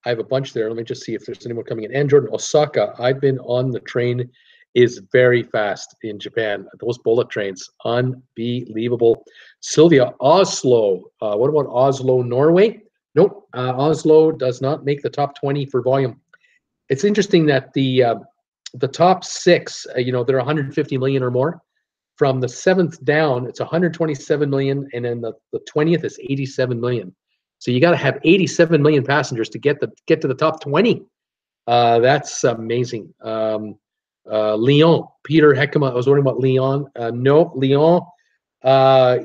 have a bunch there. Let me just see if there's anyone coming in. And Jordan, Osaka, I've been on the train, is very fast in Japan. Those bullet trains, unbelievable. Sylvia, Oslo. What about Oslo, Norway? Nope, Oslo does not make the top 20 for volume. It's interesting that the top 6, you know, they're 150 million or more. From the 7th down, it's 127 million, and then the 20th is 87 million. So you got to have 87 million passengers to get to the top 20. That's amazing. Lyon, Peter Heckema. I was wondering about Lyon. No, Lyon.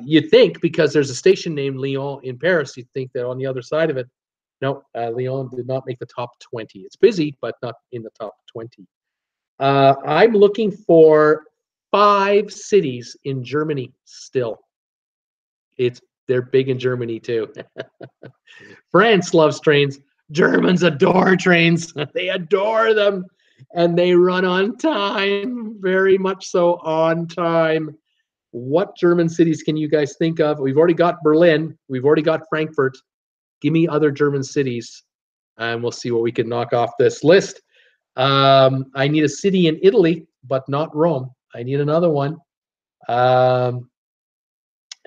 You'd think because there's a station named Lyon in Paris, you'd think that on the other side of it. No, Lyon did not make the top 20. It's busy, but not in the top 20. I'm looking for 5 cities in Germany still. They're big in Germany too. France loves trains. Germans adore trains. They adore them. And they run on time, very much so on time. What German cities can you guys think of? We've already got Berlin. We've already got Frankfurt. Give me other German cities, and we'll see what we can knock off this list. I need a city in Italy, but not Rome. I need another one. And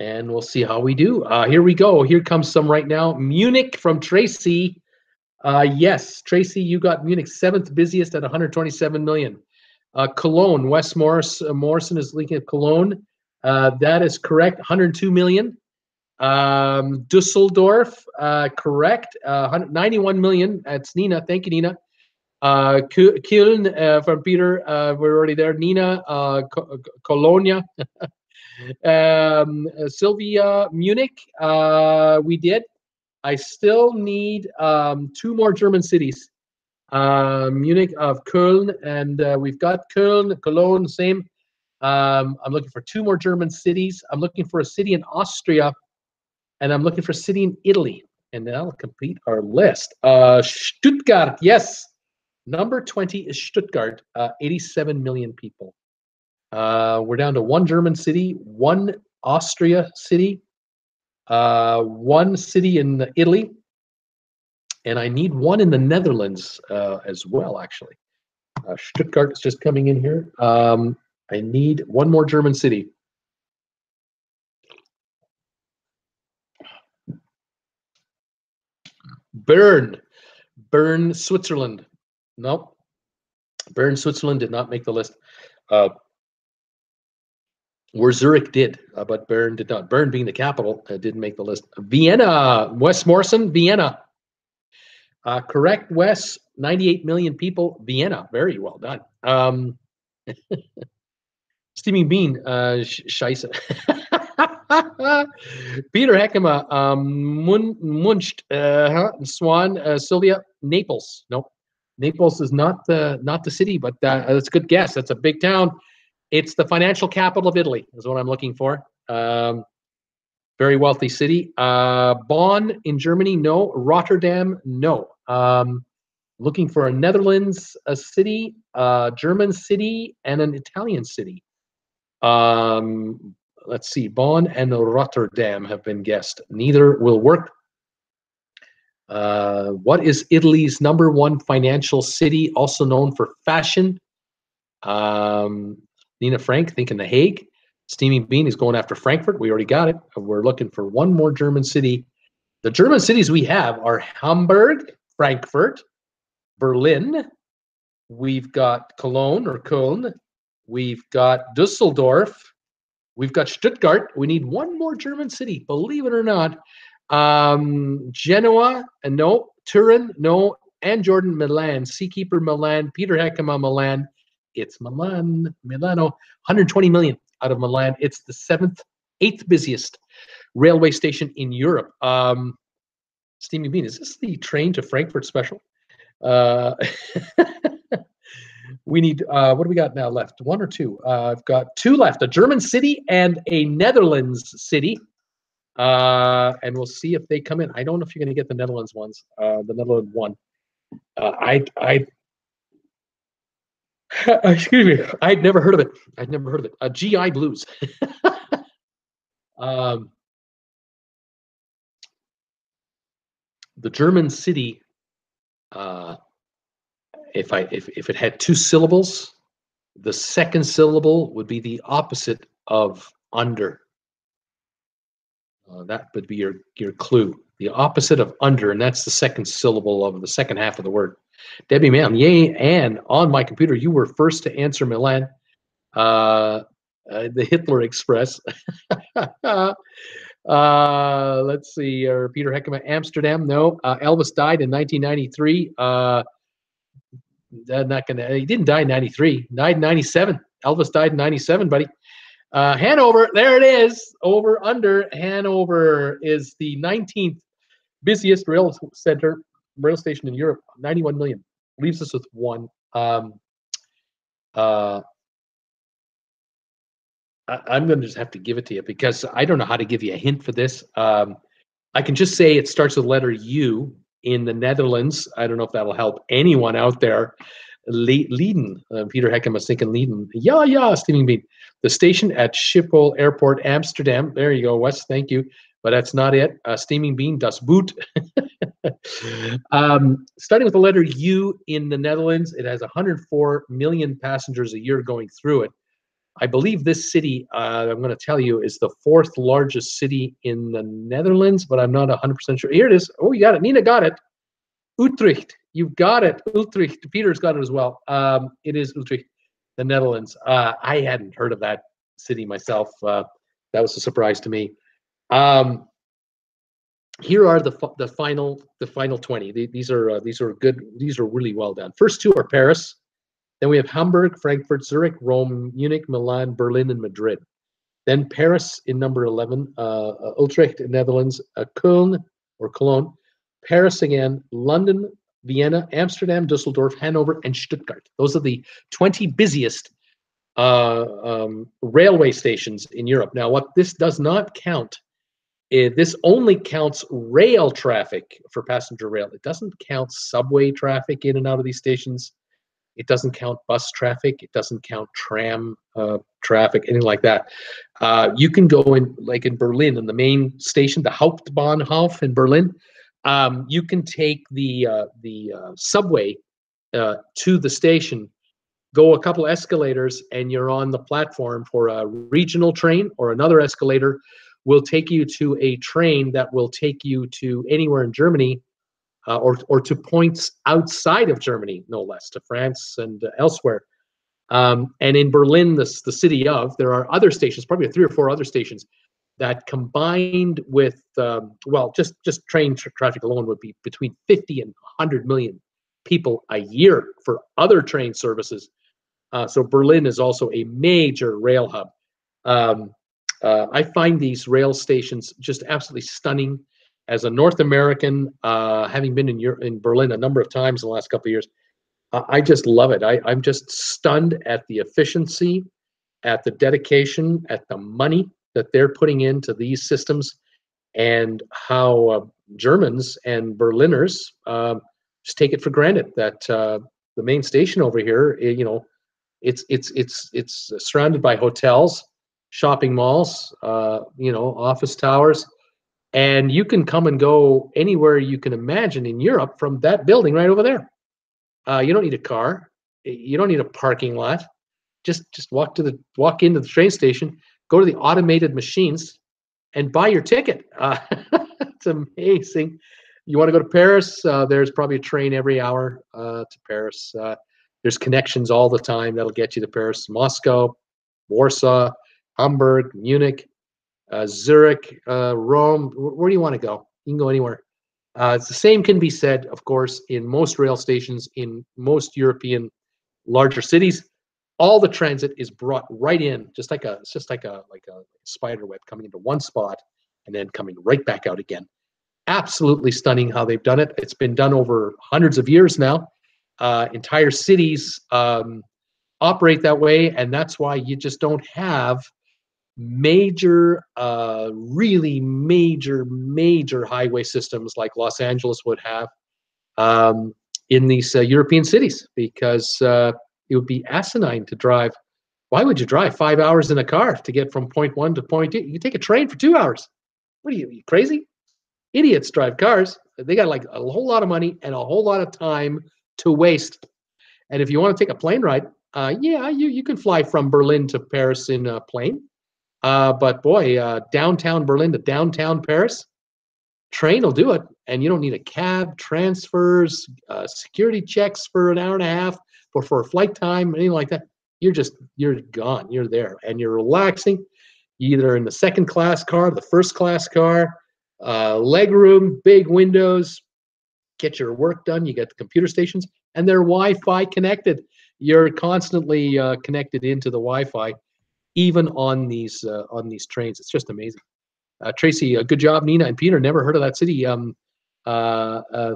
we'll see how we do. Here we go. Here comes some right now. Munich from Tracy. Yes, Tracy, you got Munich 7th busiest at 127 million. Cologne, Wes Morrison is linking at Cologne. That is correct, 102 million. Dusseldorf, correct, 191 million. That's Nina. Thank you, Nina. Köln from Peter, we're already there. Nina, Colonia. Sylvia, Munich, we did. I still need 2 more German cities. Munich of Köln, and we've got Köln, Cologne, same. I'm looking for 2 more German cities. I'm looking for a city in Austria, and I'm looking for a city in Italy, and that'll complete our list. Stuttgart, yes. Number 20 is Stuttgart, 87 million people. We're down to 1 German city, 1 Austria city, 1 city in Italy, and I need 1 in the Netherlands as well, actually. Stuttgart is just coming in here. I need 1 more German city. Bern, Switzerland. Nope. Bern, Switzerland did not make the list. Where Zurich did, but Bern did not. Bern being the capital, didn't make the list. Vienna, Wes Morrison, Vienna. Correct, Wes. 98 million people. Vienna, very well done. Steaming Bean, Scheisse. Peter Heckema, Muncht, Swan, Sylvia, Naples. Nope. Naples is not the city, but that's a good guess. That's a big town. It's the financial capital of Italy, is what I'm looking for. Very wealthy city. Bonn in Germany, no. Rotterdam, no. Looking for a Netherlands city, a German city, and an Italian city. Let's see. Bonn and Rotterdam have been guessed. Neither will work. What is Italy's #1 financial city, also known for fashion? Nina Frank thinking The Hague. Steaming Bean is going after Frankfurt. We already got it. We're looking for one more German city. The German cities we have are Hamburg, Frankfurt, Berlin. We've got Cologne or Köln. We've got Dusseldorf. We've got Stuttgart. We need one more German city, believe it or not. Genoa, no. Turin, no. And Jordan, Milan. Seakeeper, Milan. Peter Heckema, Milan. It's Milan, Milano. 120 million out of Milan. It's the eighth busiest railway station in Europe. Steamy Bean, is this the train to Frankfurt special? We need, what do we got now left? One or two? I've got two left, a German city and a Netherlands city. And we'll see if they come in. I don't know if you're going to get the Netherlands ones, the Netherlands one. Excuse me, I'd never heard of it. GI Blues. The German city, if it had two syllables, the second syllable would be the opposite of under. That would be your clue. The opposite of under, and that's the second syllable of the second half of the word. Debbie, ma'am, yay, and on my computer, you were first to answer Milan. The Hitler Express. Let's see, Peter Heckema, Amsterdam, no. Elvis died in 1993. He didn't die in 93, died in 97. Elvis died in 97, buddy. Hanover, there it is. Over under. Hanover is the 19th busiest rail station in Europe. 91 million. Leaves us with one. I'm going to just have to give it to you because I don't know how to give you a hint for this. I can just say it starts with the letter U in the Netherlands. I don't know if that'll help anyone out there. Leiden. Peter Heckema was thinking Leiden. Yeah, Steaming Bean. The station at Schiphol Airport, Amsterdam. There you go, Wes. Thank you. But that's not it. Steaming Bean, Das Boot. Starting with the letter U in the Netherlands, it has 104 million passengers a year going through it. I believe this city, I'm going to tell you, is the 4th largest city in the Netherlands, but I'm not 100% sure. Here it is. Oh, you got it. Nina got it. Utrecht. You've got it. Utrecht. Peter's got it as well. It is Utrecht, the Netherlands. I hadn't heard of that city myself. That was a surprise to me. Here are the final 20. These are good. These are really well done. First two are Paris. Then we have Hamburg, Frankfurt, Zurich, Rome, Munich, Milan, Berlin, and Madrid. Then Paris in number 11, Utrecht in Netherlands, Köln or Cologne, Paris again, London, Vienna, Amsterdam, Dusseldorf, Hanover, and Stuttgart. Those are the 20 busiest railway stations in Europe. Now, what this does not count, this only counts rail traffic for passenger rail. It doesn't count subway traffic in and out of these stations. It doesn't count bus traffic. It doesn't count tram traffic, anything like that. You can go in, like in Berlin, in the main station, the Hauptbahnhof in Berlin. You can take the subway to the station, go a couple escalators, and you're on the platform for a regional train, or another escalator will take you to a train that will take you to anywhere in Germany. Or to points outside of Germany, no less, to France and elsewhere. And in Berlin, the city of, there are other stations, probably 3 or 4 other stations that combined with, just train traffic alone would be between 50 and 100 million people a year for other train services. So Berlin is also a major rail hub. I find these rail stations just absolutely stunning. As a North American, having been in Berlin a number of times in the last couple of years, I just love it. I'm just stunned at the efficiency, at the dedication, at the money that they're putting into these systems, and how Germans and Berliners just take it for granted that the main station over here, it's surrounded by hotels, shopping malls, office towers, and you can come and go anywhere you can imagine in Europe from that building right over there. You don't need a car. You don't need a parking lot. Just walk into the train station, go to the automated machines, and buy your ticket. It's amazing. You want to go to Paris? There's probably a train every hour to Paris. There's connections all the time that'll get you to Paris, Moscow, Warsaw, Hamburg, Munich, Zurich, Rome. Where do you want to go? You can go anywhere. It's the same can be said, of course, in most rail stations in most European larger cities. All the transit is brought right in, it's just like a spider web coming into one spot and then coming right back out again. Absolutely stunning how they've done it. It's been done over hundreds of years now. Entire cities operate that way, and that's why you just don't have major, really major highway systems like Los Angeles would have in these European cities, because it would be asinine to drive. Why would you drive 5 hours in a car to get from point one to point two? You can take a train for 2 hours. What are you crazy? Idiots drive cars. They got like a whole lot of money and a whole lot of time to waste. And if you want to take a plane ride, yeah, you can fly from Berlin to Paris in a plane. But boy, downtown Berlin to downtown Paris, train will do it. And you don't need a cab, transfers, security checks for an hour and a half for flight time, anything like that. You're gone. You're there, and you're relaxing, either in the second class car, the first class car, leg room, big windows, get your work done. You get the computer stations, and they're Wi-Fi connected. You're constantly connected into the Wi-Fi, even on these trains. It's just amazing. Tracy, good job. Nina and Peter, never heard of that city.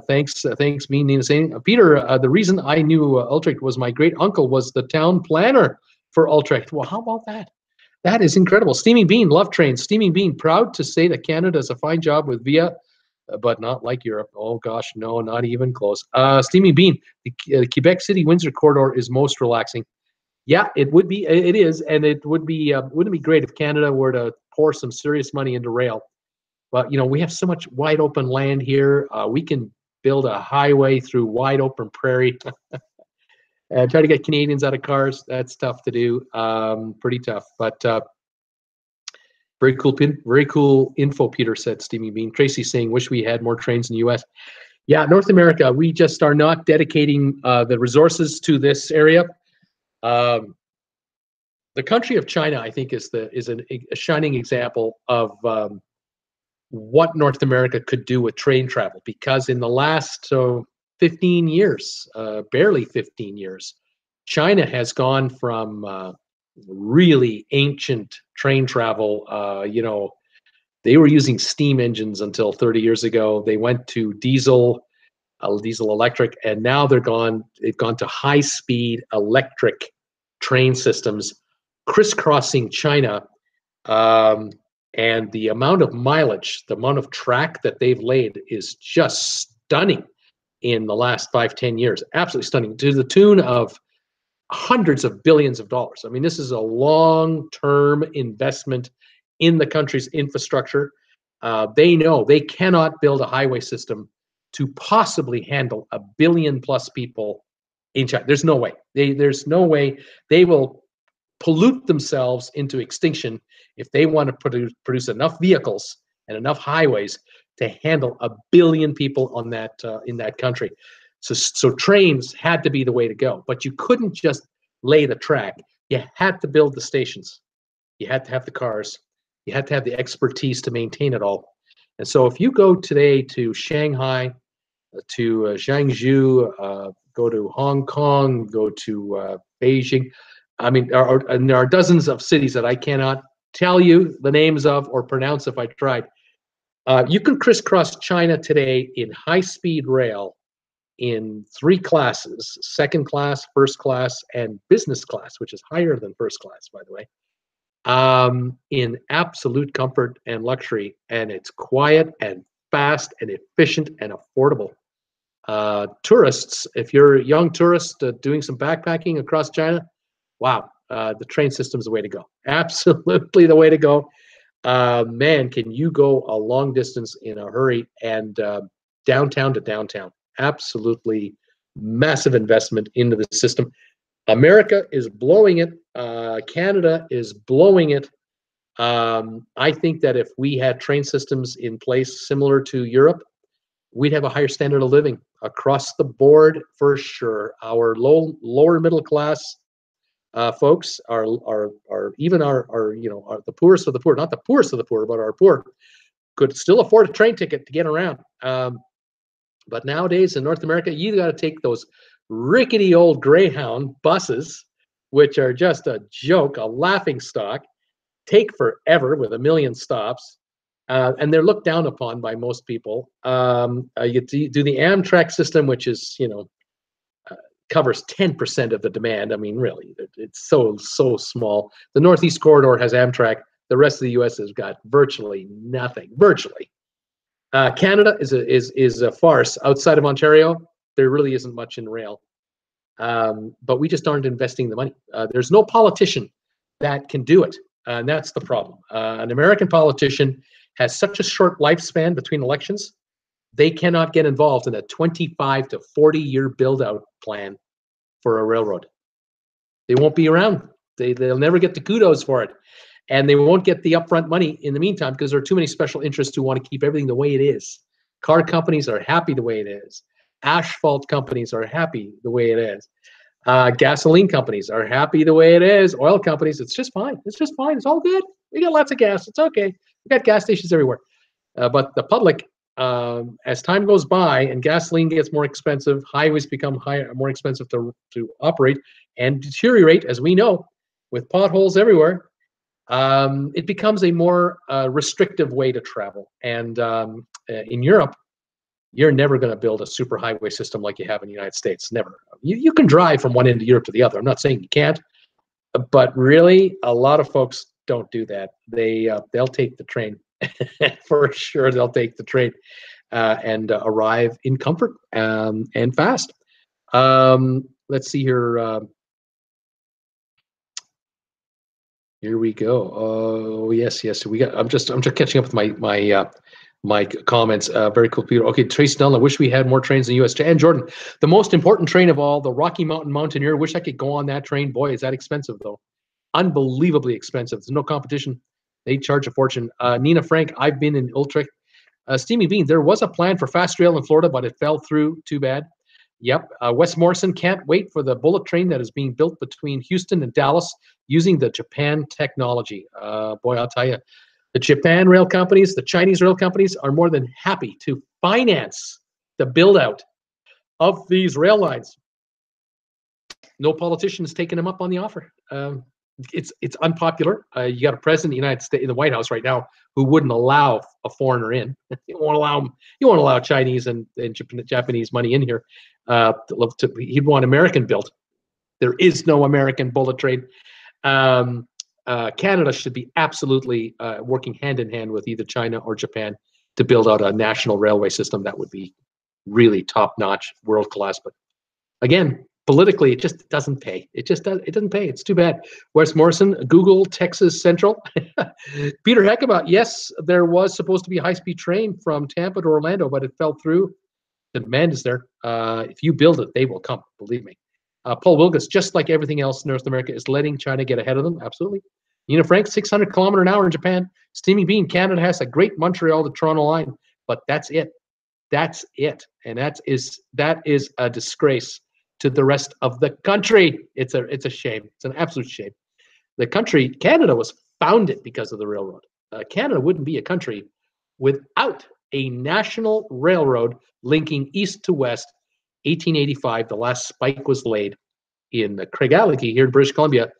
Thanks, me, Nina, saying. Peter, the reason I knew Utrecht was my great uncle was the town planner for Utrecht. Well, how about that? That is incredible. Steaming Bean, love trains. Steaming Bean, proud to say that Canada does a fine job with Via, but not like Europe. Oh gosh, no, not even close. Steaming Bean, the Quebec City Windsor corridor is most relaxing. Yeah, it would be. It is, and it would be. Wouldn't it be great if Canada were to pour some serious money into rail? But we have so much wide open land here. We can build a highway through wide open prairie. And try to get Canadians out of cars. That's tough to do. Pretty tough. But very cool info, Peter said, Steaming Bean. Tracy saying, wish we had more trains in the U.S. Yeah, North America, we just are not dedicating the resources to this area. The country of China, I think, is a shining example of what North America could do with train travel, because in the last 15 years, barely 15 years, China has gone from really ancient train travel. They were using steam engines until 30 years ago. They went to diesel electric, and now they've gone to high-speed electric train systems crisscrossing China. And the amount of mileage, the amount of track that they've laid is just stunning in the last 5-10 years. Absolutely stunning, to the tune of hundreds of billions of dollars. I mean, this is a long-term investment in the country's infrastructure. They know they cannot build a highway system to possibly handle 1 billion plus people in China. There's no way. There's no way. They will pollute themselves into extinction if they want to produce enough vehicles and enough highways to handle 1 billion people on that in that country. So trains had to be the way to go, but you couldn't just lay the track. You had to build the stations. You had to have the cars. You had to have the expertise to maintain it all. And so if you go today to Shanghai, to Zhangzhou, go to Hong Kong, go to Beijing, I mean, and there are dozens of cities that I cannot tell you the names of or pronounce if I tried. You can crisscross China today in high-speed rail in 3 classes: second class, first class, and business class, which is higher than first class, by the way, in absolute comfort and luxury. And it's quiet and fast and efficient and affordable. Tourists, if you're a young tourist doing some backpacking across China, wow, the train system is the way to go. Absolutely the way to go. Man, can you go a long distance in a hurry, and downtown to downtown. Absolutely massive investment into the system. America is blowing it. Canada is blowing it. I think that if we had train systems in place similar to Europe, we'd have a higher standard of living across the board for sure. Our lower middle class folks are even our the poorest of the poor, not the poorest of the poor, but our poor, could still afford a train ticket to get around. But nowadays in North America, you got to take those rickety old Greyhound buses, which are just a joke, a laughing stock, take forever with a million stops, and they're looked down upon by most people. You do the Amtrak system, which is, covers 10% of the demand. I mean, really, it's so small. The Northeast Corridor has Amtrak. The rest of the U.S. has got virtually nothing. Virtually. Canada is a farce. Outside of Ontario, there really isn't much in rail. But we just aren't investing the money. There's no politician that can do it, and that's the problem. An American politician has such a short lifespan between elections, they cannot get involved in a 25 to 40-year build-out plan for a railroad. They won't be around. They'll never get the kudos for it. And they won't get the upfront money in the meantime because there are too many special interests who want to keep everything the way it is. Car companies are happy the way it is. Asphalt companies are happy the way it is. Gasoline companies are happy the way it is. Oil companies, it's just fine. It's just fine. It's all good. We got lots of gas. It's okay. We got gas stations everywhere. But the public, as time goes by and gasoline gets more expensive, highways become more expensive to operate and deteriorate, as we know, with potholes everywhere. It becomes a more restrictive way to travel. And in Europe, you're never going to build a super highway system like you have in the United States. Never. You can drive from one end of Europe to the other. I'm not saying you can't, but really, a lot of folks don't do that. They'll take the train. For sure, they'll take the train and arrive in comfort and fast. Let's see here. Here we go. Oh yes. We got. I'm just catching up with my comments. Very cool, Peter. Okay, Tracy Dunn. I wish we had more trains in the U.S. And Jordan, the most important train of all, the Rocky Mountain Mountaineer. Wish I could go on that train. Boy, is that expensive though. Unbelievably expensive. There's no competition. They charge a fortune. Nina Frank. I've been in Utrecht. Steamy Bean. There was a plan for fast rail in Florida, but it fell through. Too bad. Yep. Wes Morrison can't wait for the bullet train that is being built between Houston and Dallas using the Japan technology. Boy, I'll tell you, the Japan rail companies, the Chinese rail companies are more than happy to finance the build out of these rail lines. No politician has taken them up on the offer. It's unpopular. You got a president of the United States in the White House right now who wouldn't allow a foreigner in. You won't allow them. You won't allow Chinese and Japanese money in here. He'd want American built. There is no American bullet train. Canada should be absolutely working hand in hand with either China or Japan to build out a national railway system that would be really top notch, world class. But again, politically, it just doesn't pay. It doesn't pay. It's too bad. Wes Morrison, Google, Texas Central. Peter Heckabout, yes, there was supposed to be a high-speed train from Tampa to Orlando, but it fell through. The demand is there. If you build it, they will come, believe me. Paul Wilgus, just like everything else in North America, is letting China get ahead of them. Absolutely. Nina Frank, 600 kilometer an hour in Japan. Steamy Bean, Canada has a great Montreal to Toronto line, but that's it. That's it. And that is a disgrace to the rest of the country. It's a shame. It's an absolute shame. The country, Canada, was founded because of the railroad. Canada wouldn't be a country without a national railroad linking east to west. 1885, the last spike was laid in Craigellachie here in British Columbia.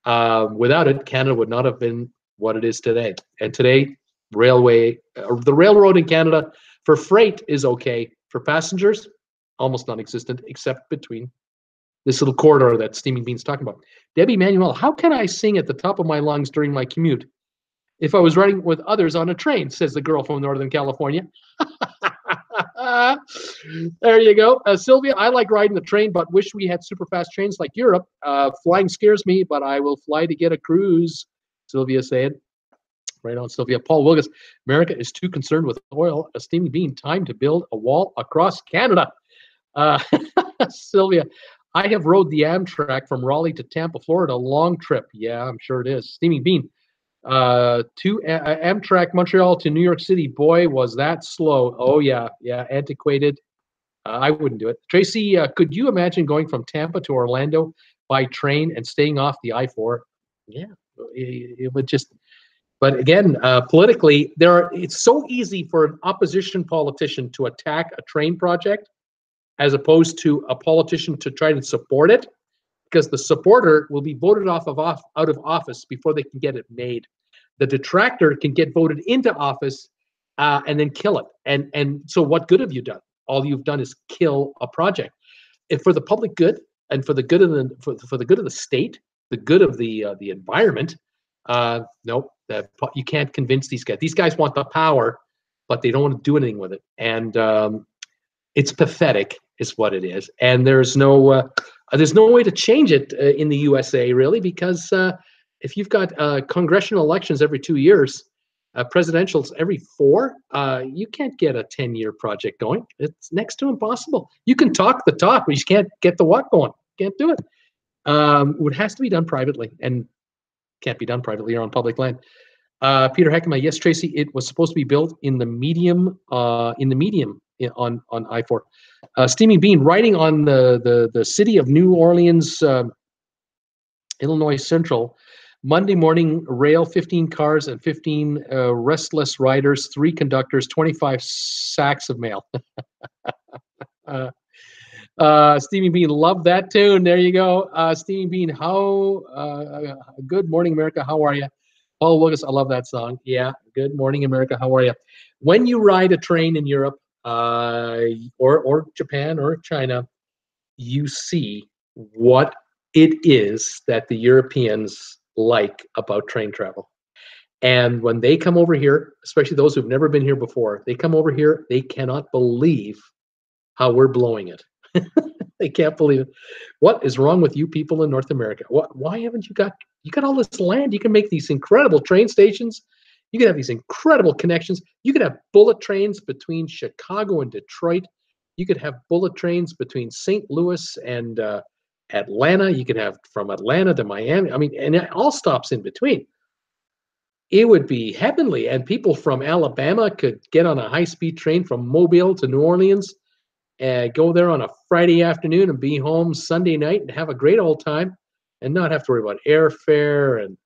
Without it, Canada would not have been what it is today. And today, the railroad in Canada for freight is okay. For passengers, almost non-existent, except between this little corridor that Steaming Bean's talking about. Debbie Manuel, how can I sing at the top of my lungs during my commute if I was riding with others on a train, says the girl from Northern California. There you go. Sylvia, I like riding the train, but wish we had super fast trains like Europe. Flying scares me, but I will fly to get a cruise, Sylvia said. Right on, Sylvia. Paul Wilgus, America is too concerned with oil. A Steaming Bean, time to build a wall across Canada. Sylvia, I have rode the Amtrak from Raleigh to Tampa, Florida. Long trip. Yeah, I'm sure it is. Steaming Bean, to Amtrak Montreal to New York City. Boy, was that slow. Oh, yeah, antiquated. I wouldn't do it. Tracy, could you imagine going from Tampa to Orlando by train and staying off the I-4? Yeah, it would just... But again, politically, it's so easy for an opposition politician to attack a train project as opposed to a politician to try to support it, because the supporter will be voted out of office before they can get it made. The detractor can get voted into office and then kill it. And so what good have you done? All you've done is kill a project. If for the public good and for the good of for the good of the state, the good of the environment, no, you can't convince these guys. These guys want the power, but they don't want to do anything with it. And it's pathetic, is what it is. And there's no way to change it in the USA, really, because if you've got congressional elections every 2 years, presidentials every 4, you can't get a 10-year project going. It's next to impossible. You can talk the talk, but you can't get the walk going. Can't do it. It has to be done privately, and can't be done privately or on public land. Peter Heckema, yes, Tracy, it was supposed to be built in the medium on I-4. Steaming Bean, writing on the city of New Orleans, Illinois Central, Monday morning, rail, 15 cars and 15 restless riders, 3 conductors, 25 sacks of mail. Steaming Bean, love that tune. There you go. Steaming Bean, good morning, America. How are you? Paul Wilgus, I love that song. Yeah, good morning, America. How are you? When you ride a train in Europe or Japan or China, you see what it is that the Europeans like about train travel. And when they come over here, especially those who've never been here before, they come over here, they cannot believe how we're blowing it. They can't believe it. What is wrong with you people in North America? Why haven't you got all this land? You can make these incredible train stations. You can have these incredible connections. You could have bullet trains between Chicago and Detroit. You could have bullet trains between St. Louis and Atlanta. You could have from Atlanta to Miami. I mean, and it all stops in between. It would be heavenly. And people from Alabama could get on a high-speed train from Mobile to New Orleans and go there on a Friday afternoon and be home Sunday night and have a great old time and not have to worry about airfare and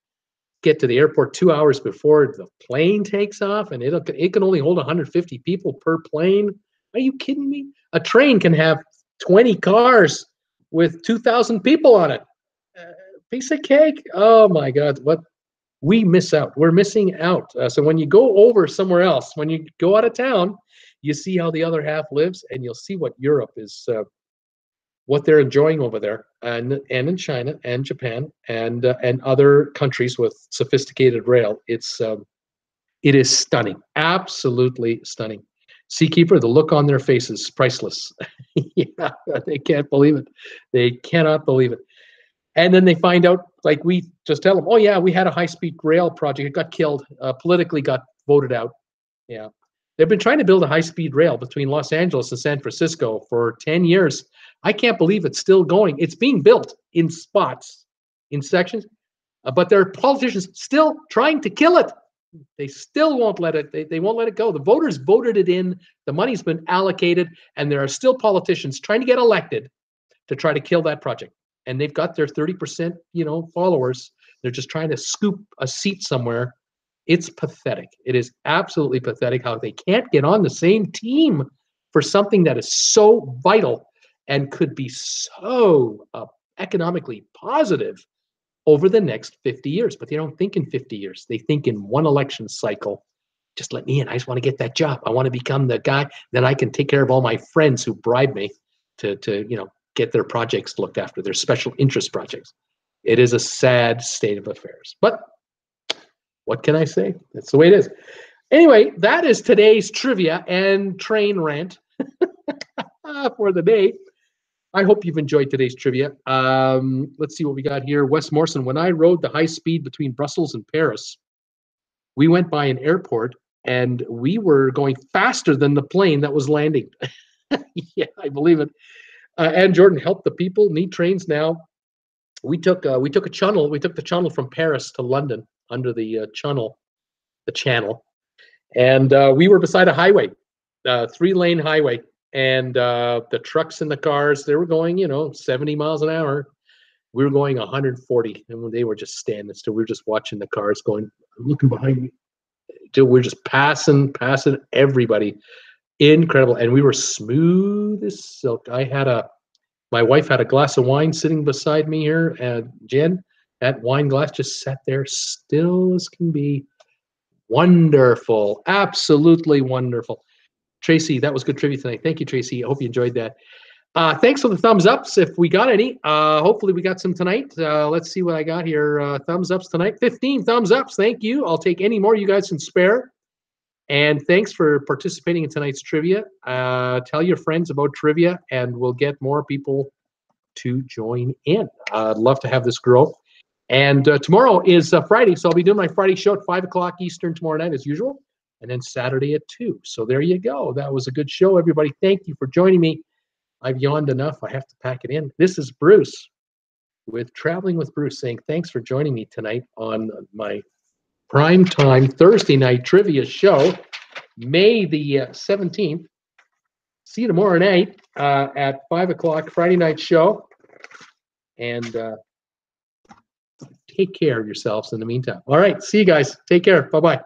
get to the airport 2 hours before the plane takes off. And it can only hold 150 people per plane. Are you kidding me? A train can have 20 cars with 2,000 people on it. Piece of cake. Oh my God. What we miss out. We're missing out. So when you go over somewhere else, when you go out of town, you see how the other half lives, and you'll see what Europe is, what they're enjoying over there, and in China and Japan and other countries with sophisticated rail. It is stunning, absolutely stunning. Seakeeper, the look on their faces, priceless. Yeah, they can't believe it. They cannot believe it. And then they find out, like we just tell them, oh yeah, we had a high-speed rail project. It got killed, politically got voted out. Yeah. They've been trying to build a high-speed rail between Los Angeles and San Francisco for 10 years. I can't believe it's still going. It's being built in spots, in sections, but there are politicians still trying to kill it. They still won't let it. They won't let it go. The voters voted it in. The money's been allocated, and there are still politicians trying to get elected to try to kill that project. And they've got their 30%, followers. They're just trying to scoop a seat somewhere. It's pathetic. It is absolutely pathetic how they can't get on the same team for something that is so vital and could be so economically positive over the next 50 years. But they don't think in 50 years. They think in one election cycle. Just let me in. I just want to get that job. I want to become the guy that I can take care of all my friends who bribe me. to get their projects looked after, their special interest projects. It is a sad state of affairs. But what can I say? That's the way it is. Anyway, that is today's trivia and train rant for the day. I hope you've enjoyed today's trivia. Let's see what we got here. Wes Morrison, when I rode the high speed between Brussels and Paris, we went by an airport and we were going faster than the plane that was landing. Yeah, I believe it. And Jordan, help the people need trains now. We took a channel. We took the channel from Paris to London under the channel, and we were beside a highway, 3-lane highway, and the trucks and the cars, they were going 70 miles an hour. We were going 140, and they were just standing still. We were just watching the cars going, looking behind me. Dude, we're just passing everybody. Incredible. And we were smooth as silk. My wife had a glass of wine sitting beside me here, and Jen, that wine glass just sat there still as can be. Wonderful. Absolutely wonderful. Tracy, that was good trivia tonight. Thank you, Tracy. I hope you enjoyed that. Thanks for the thumbs ups, if we got any. Hopefully we got some tonight. Let's see what I got here. Thumbs ups tonight. 15 thumbs ups. Thank you. I'll take any more you guys can spare. And thanks for participating in tonight's trivia. Tell your friends about trivia, and we'll get more people to join in. I'd love to have this grow. And tomorrow is Friday, so I'll be doing my Friday show at 5 o'clock Eastern tomorrow night as usual, and then Saturday at 2. So there you go. That was a good show, everybody. Thank you for joining me. I've yawned enough. I have to pack it in. This is Bruce with Traveling with Bruce saying thanks for joining me tonight on my primetime Thursday night trivia show, May the 17th. See you tomorrow night at 5 o'clock, Friday night show. And take care of yourselves in the meantime. All right. See you guys. Take care. Bye-bye.